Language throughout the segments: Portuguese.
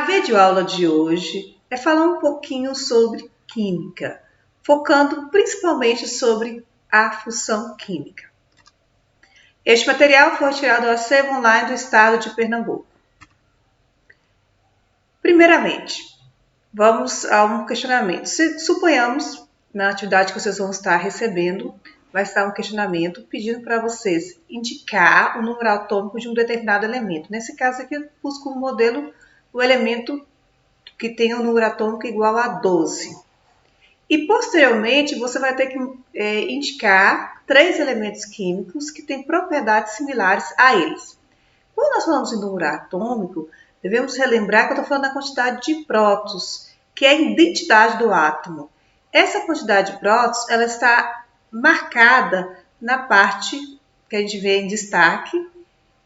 videoaula de hoje é falar um pouquinho sobre química, focando principalmente sobre a função química. Este material foi retirado do acervo online do estado de Pernambuco. Primeiramente, vamos a um questionamento. Suponhamos, na atividade que vocês vão estar recebendo, vai estar um questionamento pedindo para vocês indicar o número atômico de um determinado elemento. Nesse caso aqui, eu busco como modelo o elemento que tem um número atômico igual a 12. E, posteriormente, você vai ter que indicar 3 elementos químicos que têm propriedades similares a eles. Quando nós falamos em número atômico, devemos relembrar que eu estou falando da quantidade de prótons, que é a identidade do átomo. Essa quantidade de prótons, ela está marcada na parte que a gente vê em destaque,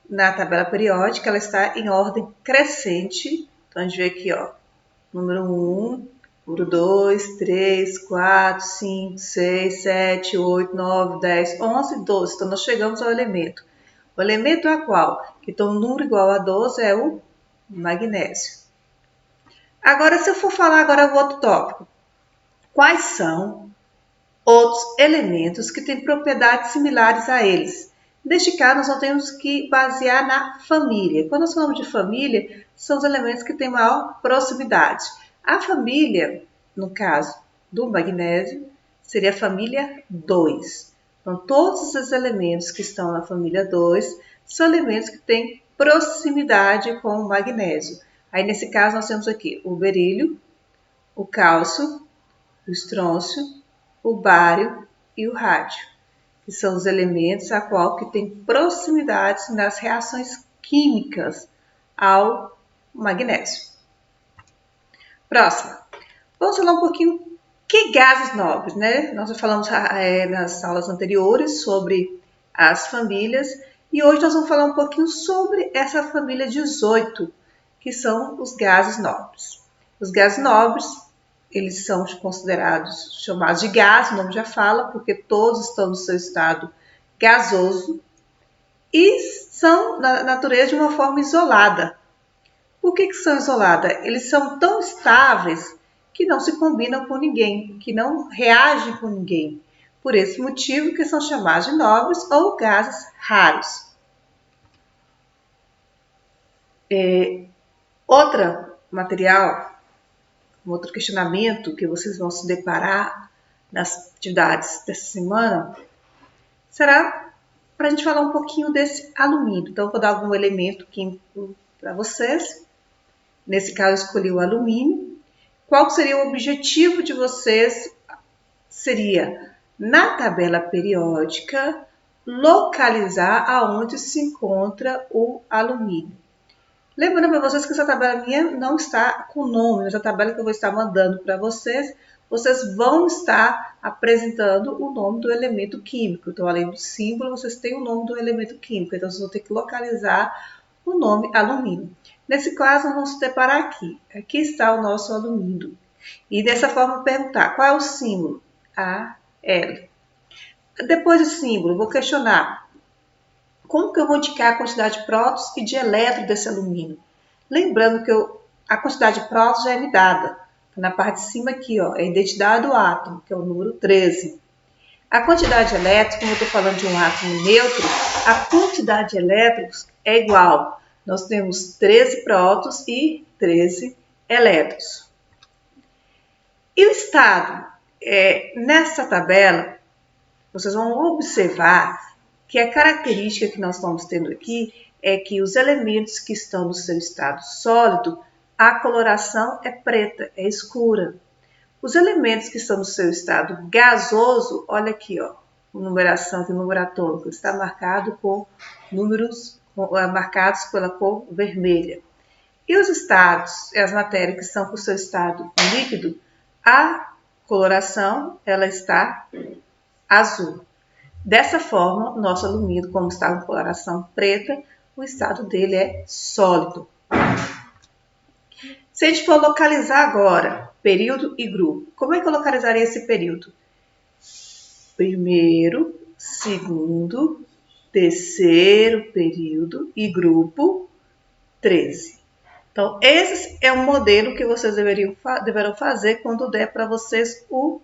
na tabela periódica, ela está em ordem crescente. Então, a gente vê aqui, ó, número 1, número 2, 3, 4, 5, 6, 7, 8, 9, 10, 11, 12. Então, nós chegamos ao elemento. O elemento a qual? Que tem um número igual a 12 é o magnésio. Agora, se eu for falar agora o outro tópico. Quais são outros elementos que têm propriedades similares a eles? Neste caso, nós só temos que basear na família. Quando nós falamos de família, são os elementos que têm maior proximidade. A família, no caso do magnésio, seria a família 2. Então, todos os elementos que estão na família 2 são elementos que têm proximidade com o magnésio. Aí, nesse caso, nós temos aqui o berílio, o cálcio, o estrôncio, o bário e o rádio, que são os elementos a qual que tem proximidades nas reações químicas ao magnésio. Próxima. Vamos falar um pouquinho que gases nobres, né? Nós já falamos nas aulas anteriores sobre as famílias e hoje nós vamos falar um pouquinho sobre essa família 18, que são os gases nobres. Os gases nobres, eles são considerados, chamados de gás, o nome já fala, porque todos estão no seu estado gasoso e são, na natureza, de uma forma isolada. Por que são isoladas? Eles são tão estáveis que não se combinam com ninguém, que não reagem com ninguém. Por esse motivo que são chamados de nobres ou gases raros. Outro questionamento que vocês vão se deparar nas atividades dessa semana será para a gente falar um pouquinho desse alumínio. Então, eu vou dar algum elemento químico para vocês. Nesse caso, eu escolhi o alumínio. Qual seria o objetivo de vocês? Seria, na tabela periódica, localizar aonde se encontra o alumínio. Lembrando para vocês que essa tabela minha não está com nome, essa tabela que eu vou estar mandando para vocês, vocês vão estar apresentando o nome do elemento químico. Então, além do símbolo, vocês têm o nome do elemento químico. Então, vocês vão ter que localizar o nome alumínio. Nesse caso, nós vamos deparar aqui. Aqui está o nosso alumínio. E dessa forma, perguntar qual é o símbolo? AL. Depois do símbolo, vou questionar. Como que eu vou indicar a quantidade de prótons e de elétrons desse alumínio? Lembrando que a quantidade de prótons já é me dada. Na parte de cima aqui, ó, é a identidade do átomo, que é o número 13. A quantidade de elétrons, como eu estou falando de um átomo neutro, a quantidade de elétrons é igual. Nós temos 13 prótons e 13 elétrons. E o estado? Nessa tabela, vocês vão observar que a característica que nós estamos tendo aqui é que os elementos que estão no seu estado sólido, a coloração é preta, é escura. Os elementos que estão no seu estado gasoso, olha aqui, ó, a numeração do número atômico está marcado com números marcados pela cor vermelha. E os estados, as matérias que estão com o seu estado líquido, a coloração ela está azul. Dessa forma, o nosso alumínio, como está com coloração preta, o estado dele é sólido. Se a gente for localizar agora período e grupo, como é que eu localizaria esse período? Primeiro, segundo, terceiro período e grupo 13. Então, esse é um modelo que vocês deverão fazer quando der para vocês um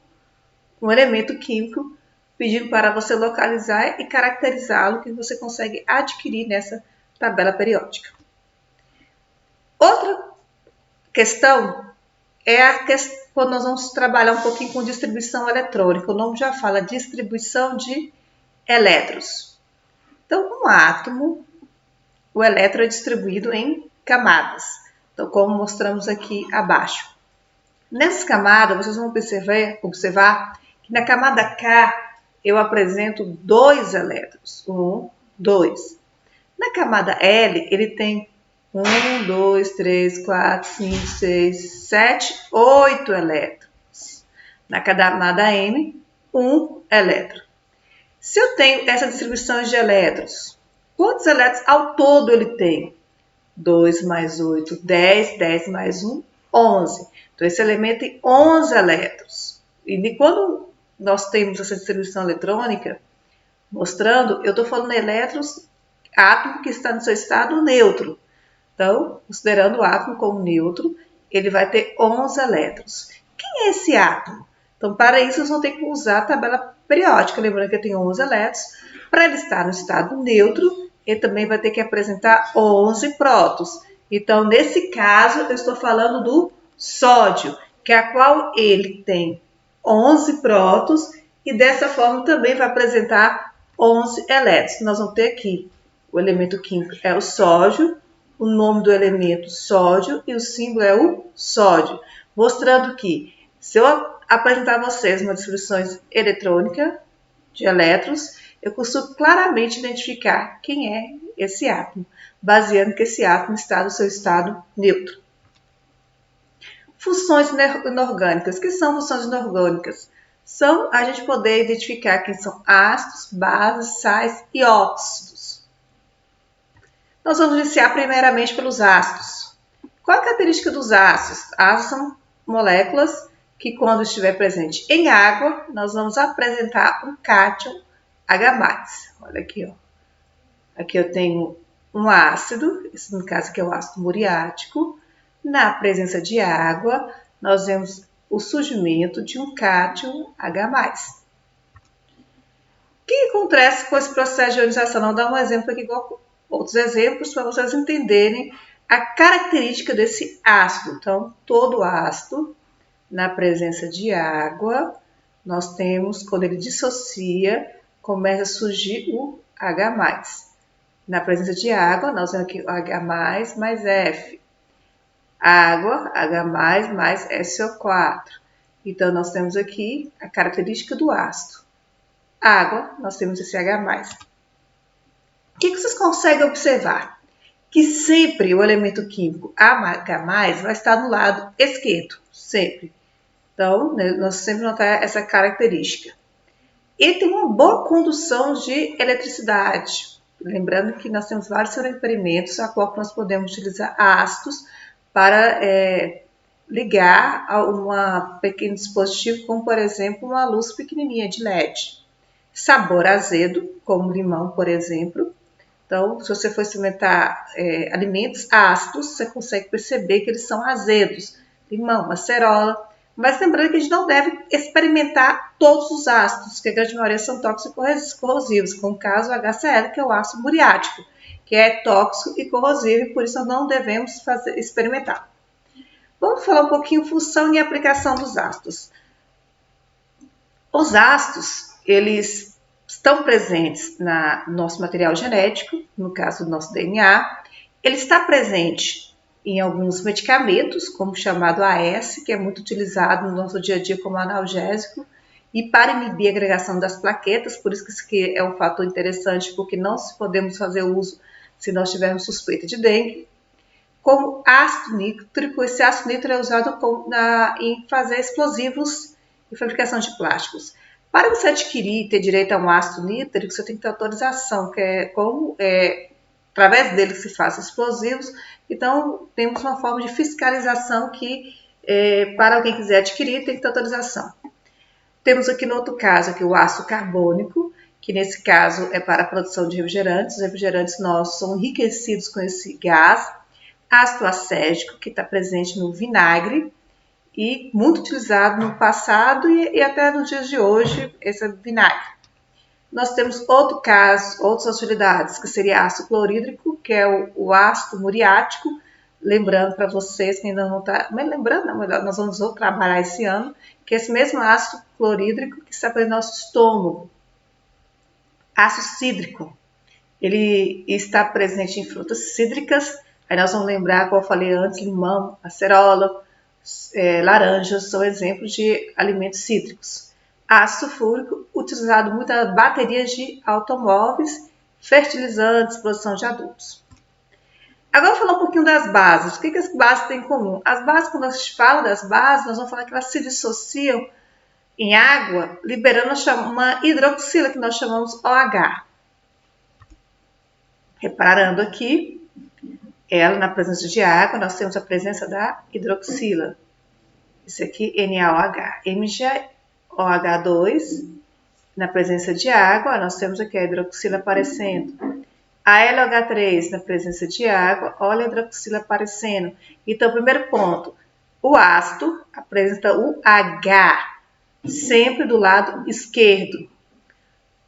elemento químico, pedindo para você localizar e caracterizá-lo, que você consegue adquirir nessa tabela periódica. Outra questão é quando nós vamos trabalhar um pouquinho com distribuição eletrônica. O nome já fala distribuição de elétrons. Então, um átomo, o elétron é distribuído em camadas. Então, como mostramos aqui abaixo. Nessas camadas, vocês vão observar que na camada K eu apresento 2 elétrons. 1, 2. Na camada L, ele tem 1, 2, 3, 4, 5, 6, 7, 8 elétrons. Na camada N, 1 elétron. Se eu tenho essa distribuição de elétrons, quantos elétrons ao todo ele tem? 2 mais 8, 10, 10 mais 1, 11. Então, esse elemento tem 11 elétrons. E quando nós temos essa distribuição eletrônica, mostrando, eu estou falando de elétrons, átomo que está no seu estado neutro. Então, considerando o átomo como neutro, ele vai ter 11 elétrons. Quem é esse átomo? Então, para isso, vocês vão ter que usar a tabela periódica. Lembrando que ele tem 11 elétrons. Para ele estar no estado neutro, ele também vai ter que apresentar 11 prótons. Então, nesse caso, eu estou falando do sódio, que é a qual ele tem 11 prótons e dessa forma também vai apresentar 11 elétrons. Nós vamos ter aqui o elemento químico é o sódio, o nome do elemento sódio e o símbolo é o sódio, mostrando que se eu apresentar a vocês uma distribuição eletrônica de elétrons, eu consigo claramente identificar quem é esse átomo, baseando que esse átomo está no seu estado neutro. Funções inorgânicas. O que são funções inorgânicas? São a gente poder identificar quem são ácidos, bases, sais e óxidos. Nós vamos iniciar primeiramente pelos ácidos. Qual a característica dos ácidos? Ácidos são moléculas que, quando estiver presente em água, nós vamos apresentar um cátion H+. Olha aqui, ó. Aqui eu tenho um ácido, esse no caso aqui é o ácido muriático. Na presença de água, nós vemos o surgimento de um cátion H+. O que acontece com esse processo de ionização? Vou dar um exemplo aqui, igual outros exemplos, para vocês entenderem a característica desse ácido. Então, todo ácido, na presença de água, nós temos, quando ele dissocia, começa a surgir o H+. Na presença de água, nós temos aqui o H+, mais F. Água, H+, mais SO4. Então, nós temos aqui a característica do ácido. Água, nós temos esse H+. O que vocês conseguem observar? Que sempre o elemento químico H+ vai estar no lado esquerdo, sempre. Então, nós sempre notar essa característica. Ele tem uma boa condução de eletricidade. Lembrando que nós temos vários experimentos a qual nós podemos utilizar ácidos para ligar a um pequeno dispositivo, como por exemplo uma luz pequenininha de LED. Sabor azedo, como limão, por exemplo. Então, se você for experimentar alimentos ácidos, você consegue perceber que eles são azedos. Limão, acerola. Mas lembrando que a gente não deve experimentar todos os ácidos, porque a grande maioria são tóxicos e corrosivos, como o caso do HCl, que é o ácido muriático, que é tóxico e corrosivo, e por isso nós não devemos experimentar. Vamos falar um pouquinho função e aplicação dos ácidos. Os ácidos, eles estão presentes no nosso material genético, no caso do nosso DNA. Ele está presente em alguns medicamentos, como o chamado AS, que é muito utilizado no nosso dia a dia como analgésico, e para inibir a agregação das plaquetas, por isso que isso aqui é um fator interessante, porque não podemos fazer uso se nós tivermos suspeita de dengue. Como ácido nítrico, esse ácido nítrico é usado em fazer explosivos e fabricação de plásticos. Para você adquirir e ter direito a um ácido nítrico, você tem que ter autorização, que é através dele que se faz explosivos. Então, temos uma forma de fiscalização que, para alguém quiser adquirir, tem que ter autorização. Temos aqui no outro caso aqui, o ácido carbônico, que nesse caso é para a produção de refrigerantes. Os refrigerantes nossos são enriquecidos com esse gás. ácido acético, que está presente no vinagre e muito utilizado no passado e até nos dias de hoje, esse vinagre. Nós temos outro caso, outras utilidades, que seria ácido clorídrico, que é o ácido muriático. Lembrando para vocês que ainda não está, mas lembrando, nós vamos trabalhar esse ano, que é esse mesmo ácido clorídrico que está no nosso estômago. Ácido cítrico, ele está presente em frutas cítricas. Aí nós vamos lembrar, como eu falei antes, limão, acerola, laranjas são exemplos de alimentos cítricos. Ácido fúrico, utilizado muito em baterias de automóveis, fertilizantes, produção de adubos. Agora vou falar um pouquinho das bases. O que as bases têm em comum? As bases, quando a gente fala das bases, nós vamos falar que elas se dissociam em água, liberando uma hidroxila, que nós chamamos OH. Reparando aqui, ela na presença de água, nós temos a presença da hidroxila. Esse aqui, NaOH. MgOH2, na presença de água, nós temos aqui a hidroxila aparecendo. A LOH3, na presença de água, olha a hidroxila aparecendo. Então, primeiro ponto, o ácido apresenta o H, sempre do lado esquerdo.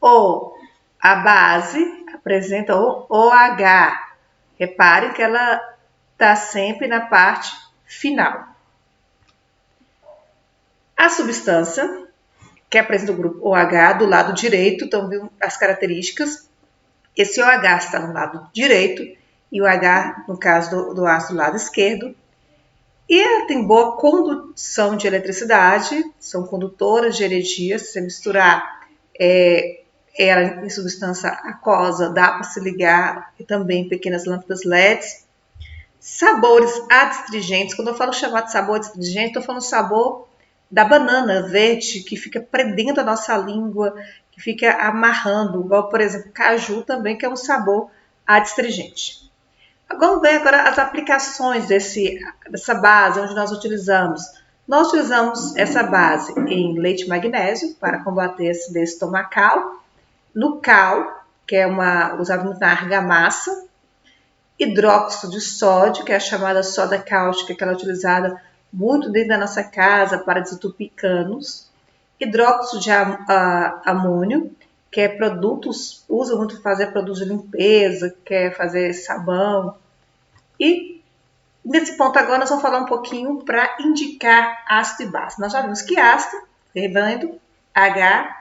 Ou a base apresenta o OH. Reparem que ela está sempre na parte final. A substância, que apresenta o grupo OH do lado direito, então viu as características. Esse OH está no lado direito e o H, no caso do ácido, do lado esquerdo. E ela tem boa condução de eletricidade, são condutoras de energia. Se você misturar ela em substância aquosa, dá para se ligar, e também pequenas lâmpadas LEDs. Sabores adstringentes, quando eu falo chamar de sabor adstringente, estou falando sabor da banana verde, que fica prendendo a nossa língua, que fica amarrando, igual, por exemplo, caju também, que é um sabor adstringente. Vamos ver agora as aplicações dessa base, onde nós utilizamos. Nós utilizamos essa base em leite magnésio, para combater a acidez estomacal, no cal, que é usado muito na argamassa, hidróxido de sódio, que é a chamada soda cáustica, que ela é utilizada muito dentro da nossa casa para desentupir canos, hidróxido de amônio, que é usa muito para fazer produtos de limpeza, que é fazer sabão. E nesse ponto agora nós vamos falar um pouquinho para indicar ácido e base. Nós já vimos que ácido, lembrando, H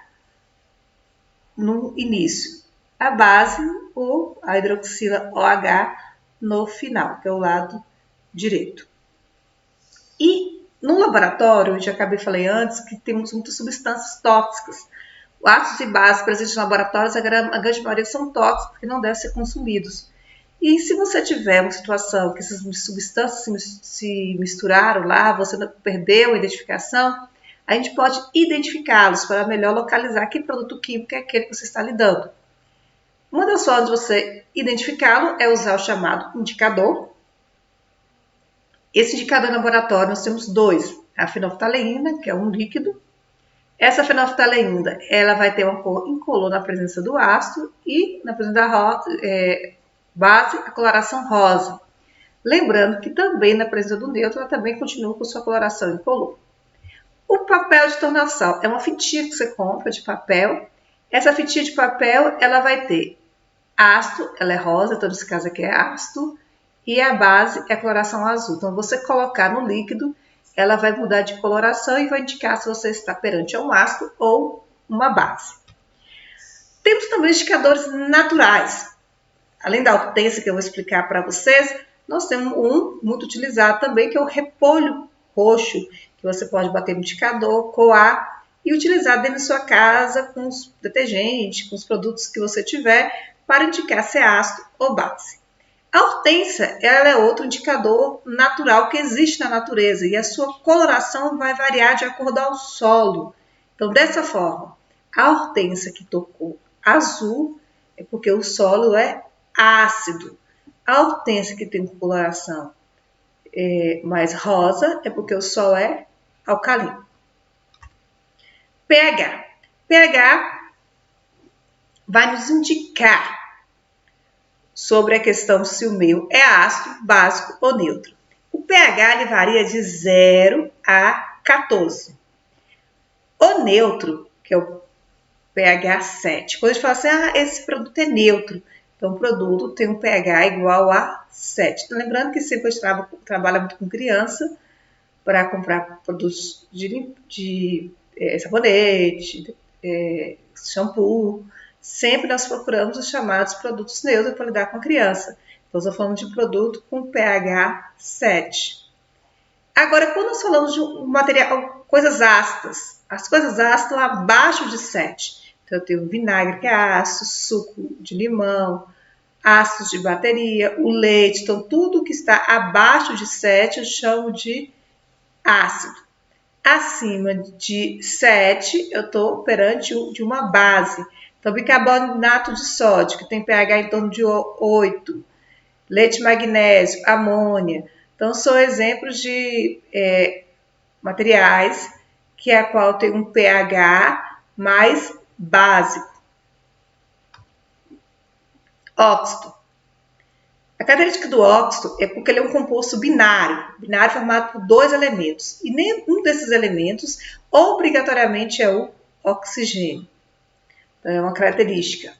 no início, a base ou a hidroxila OH no final, que é o lado direito. E no laboratório, eu já falei antes, que temos muitas substâncias tóxicas. Os ácidos e bases presentes nos laboratórios, a grande maioria são tóxicos, porque não devem ser consumidos. E se você tiver uma situação que essas substâncias se misturaram lá, você perdeu a identificação, a gente pode identificá-los para melhor localizar que produto químico é aquele que você está lidando. Uma das formas de você identificá-lo é usar o chamado indicador. Esse indicador no laboratório nós temos dois, a fenolftaleína, que é um líquido. Essa fenolftaleína, ela vai ter uma cor incolor na presença do ácido e na presença da base, a coloração rosa. Lembrando que também na presença do neutro, ela também continua com sua coloração incolor. O papel de tornação é uma fitinha que você compra de papel. Essa fitinha de papel, ela vai ter ácido, ela é rosa, então nesse caso aqui é ácido, e a base é a coloração azul. Então, você colocar no líquido, ela vai mudar de coloração e vai indicar se você está perante um ácido ou uma base. Temos também indicadores naturais. Além da hortênsia, que eu vou explicar para vocês, nós temos um muito utilizado também, que é o repolho roxo, que você pode bater no indicador, coar e utilizar dentro da sua casa com os detergentes, com os produtos que você tiver, para indicar se é ácido ou base. A hortênsia, ela é outro indicador natural que existe na natureza e a sua coloração vai variar de acordo ao solo. Então, dessa forma, a hortênsia que tocou azul é porque o solo é ácido. A hortênsia que tem coloração mais rosa é porque o solo é alcalino. pH vai nos indicar sobre a questão se o meu é ácido, básico ou neutro. O pH ele varia de 0 a 14. O neutro, que é o pH 7. Quando a gente fala assim, esse produto é neutro, então o produto tem um pH igual a 7. Então, lembrando que sempre a gente trabalha muito com criança para comprar produtos de sabonete, shampoo. Sempre nós procuramos os chamados produtos neutros para lidar com a criança. Então, estou falando de produto com pH 7. Agora, quando nós falamos de um material, coisas ácidas, as coisas ácidas estão abaixo de 7. Então, eu tenho vinagre, que é ácido, suco de limão, ácidos de bateria, o leite. Então, tudo que está abaixo de 7 eu chamo de ácido. Acima de 7, eu estou perante de uma base. Então, bicarbonato de sódio, que tem pH em torno de 8. Leite magnésio, amônia. Então, são exemplos de materiais que a qual tem um pH mais básico. Óxido. A característica do óxido é porque ele é um composto binário formado por 2 elementos. E nenhum desses elementos obrigatoriamente é o oxigênio. Então, é uma característica.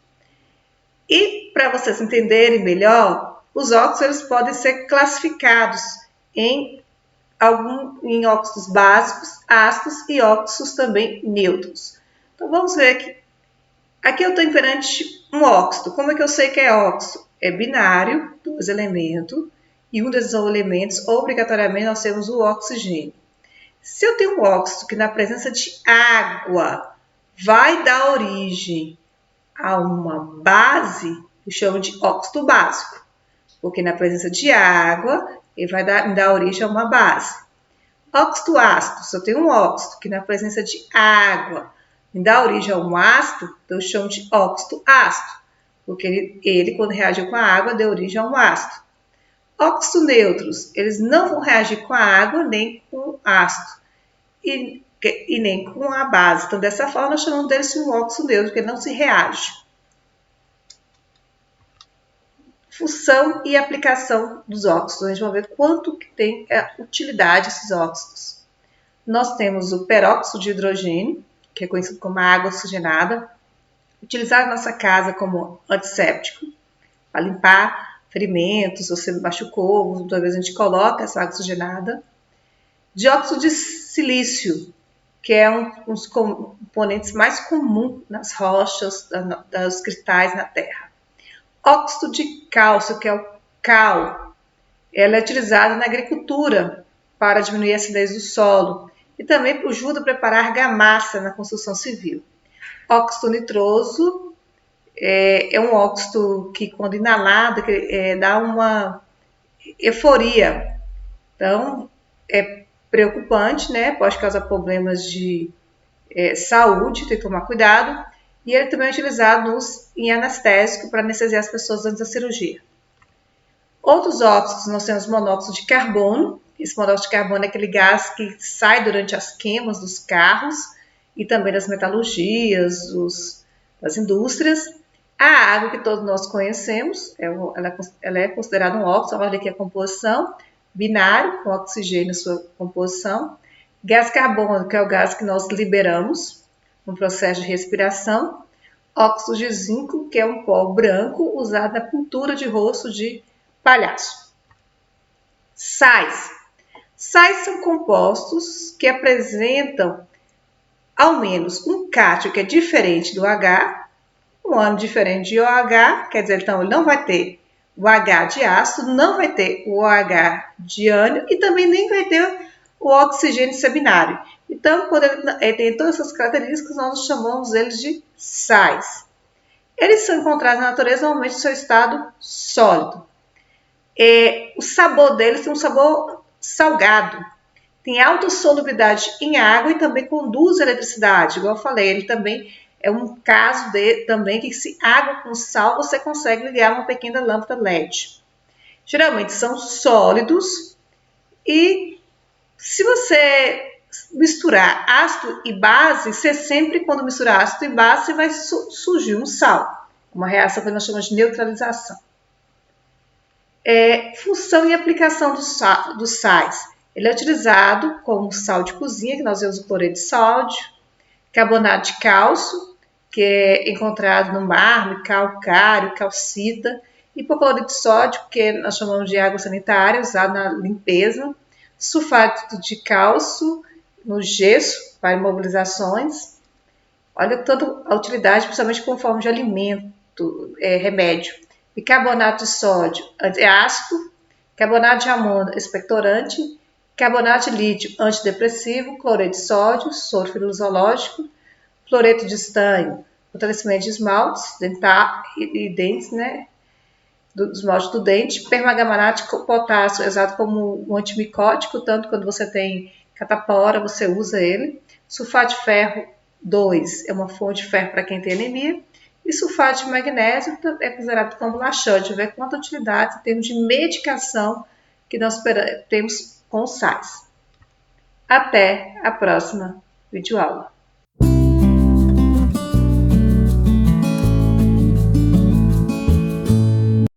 E para vocês entenderem melhor, os óxidos podem ser classificados em óxidos básicos, ácidos e óxidos também neutros. Então vamos ver aqui. Aqui eu estou perante um óxido. Como é que eu sei que é óxido? É binário, 2 elementos, e um desses elementos, obrigatoriamente, nós temos o oxigênio. Se eu tenho um óxido que na presença de água vai dar origem a uma base, eu chamo de óxido básico, porque na presença de água ele vai dar origem a uma base. Óxido ácido, se eu tenho um óxido que na presença de água me dá origem a um ácido, eu chamo de óxido ácido, porque ele quando reage com a água, deu origem a um ácido. Óxidos neutros, eles não vão reagir com a água nem com o ácido e nem com a base. Então, dessa forma, nós chamamos deles de um óxido neutro, porque ele não se reage. Função e aplicação dos óxidos. A gente vai ver quanto que tem utilidade esses óxidos. Nós temos o peróxido de hidrogênio, que é conhecido como água oxigenada, utilizado na nossa casa como antisséptico, para limpar ferimentos, você machucou, muitas vezes a gente coloca essa água oxigenada. Dióxido de silício, que é um dos componentes mais comuns nas rochas, dos cristais na Terra. Óxido de cálcio, que é o cal, ela é utilizada na agricultura para diminuir a acidez do solo e também ajuda a preparar argamassa na construção civil. Óxido nitroso é um óxido que, quando inalado, dá uma euforia. Então, é preocupante, né? Pode causar problemas de saúde, tem que tomar cuidado. E ele também é utilizado em anestésico para anestesiar as pessoas antes da cirurgia. Outros óxidos, nós temos monóxido de carbono. Esse monóxido de carbono é aquele gás que sai durante as queimas dos carros e também das metalurgias, das indústrias. A água que todos nós conhecemos, ela é considerada um óxido, olha aqui a composição, binário, com oxigênio em sua composição. Gás carbônico, que é o gás que nós liberamos no processo de respiração. Óxido de zinco, que é um pó branco usado na pintura de rosto de palhaço. Sais. Sais são compostos que apresentam ao menos um cátion que é diferente do H, um átomo diferente de OH, quer dizer, então ele não vai ter o H de ácido, não vai ter o OH de ânion e também nem vai ter o oxigênio binário. Então, quando ele tem todas essas características, nós chamamos eles de sais. Eles são encontrados na natureza normalmente em seu estado sólido. O sabor deles tem um sabor salgado. Tem alta solubilidade em água e também conduz a eletricidade. Igual eu falei, ele também é um caso também que se água com sal você consegue ligar uma pequena lâmpada LED. Geralmente são sólidos e se você misturar ácido e base, você sempre, quando misturar ácido e base, vai surgir um sal. Uma reação que nós chamamos de neutralização. Função e aplicação dos sais. Ele é utilizado como sal de cozinha, que nós vemos o cloreto de sódio, carbonato de cálcio, que é encontrado no mármore, calcário, calcita, hipoclorito de sódio, que nós chamamos de água sanitária, usado na limpeza, sulfato de cálcio no gesso para imobilizações. Olha toda a utilidade, principalmente com forma de alimento, remédio. Bicarbonato de sódio, antiácido, carbonato de amônio, expectorante, carbonato de lítio, antidepressivo, cloreto de sódio, soro fluorológico, fluoreto de estanho, fortalecimento de esmaltes e dentes, né? Do esmalte do dente, permanganato de potássio, usado como um antimicótico, tanto quando você tem catapora, você usa ele. Sulfato de ferro 2 é uma fonte de ferro para quem tem anemia. E sulfato de magnésio é considerado como laxante. Ver quanta utilidade em termos de medicação que nós temos com os sais. Até a próxima videoaula.